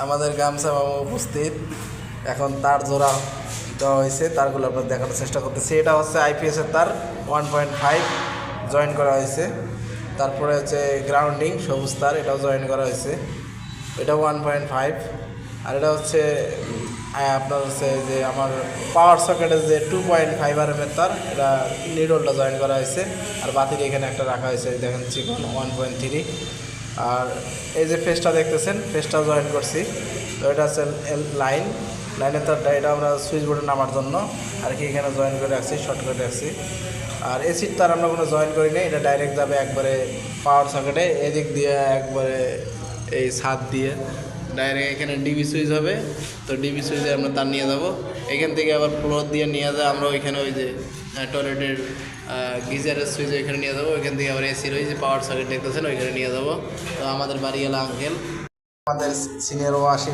আমাদের গামছা মামা উপস্থিত। এখন তার জোড়া দেওয়া হয়েছে, তারগুলো আপনার দেখানোর চেষ্টা করতেছি। এটা হচ্ছে আইপিএসের তার 1.5 জয়েন করা হয়েছে। তারপরে হচ্ছে গ্রাউন্ডিং সবুজ তার, এটাও জয়েন করা হয়েছে, এটা 1.5। আর এটা হচ্ছে আপনার হচ্ছে যে আমার পাওয়ার সকেটের যে 2.5 RMএর তার, এটা নিডলটা জয়েন করা হয়েছে। আর বাতিল এখানে একটা রাখা হয়েছে, দেখেন চিকন 1.3। আর এই যে ফেসটা দেখতেছেন, ফেসটাও জয়েন করছি। তো এটা হচ্ছে লাইনের তারটা, এটা আমরা সুইচ বোর্ডে নামার জন্য আর কি এখানে জয়েন করে রাখছি, শর্ট করে রাখছি। আর এসির তার আমরা কোনো জয়েন করি না, এটা ডাইরেক্ট যাবে একবারে পাওয়ার সকেটে, এদিক দিয়ে একবারে এই ছাদ দিয়ে ডাইরেক্ট এখানে ডিবি সুইচ হবে। তো ডিবি সুইচে আমরা তার নিয়ে যাব, এখান থেকে আবার ফ্লোর দিয়ে নিয়ে যায় আমরা ওইখানে ওই যে টয়লেটের গিজারের সুইচ ওইখানে নিয়ে যাবো। ওইখান থেকে আবার এসির ওই যে পাওয়ার সকেট দেখতেছেন ওইখানে নিয়ে যাবো। তো আমাদের বাড়িওয়ালা আঙ্কেল, আমাদের সিনিয়র ওয়াশিং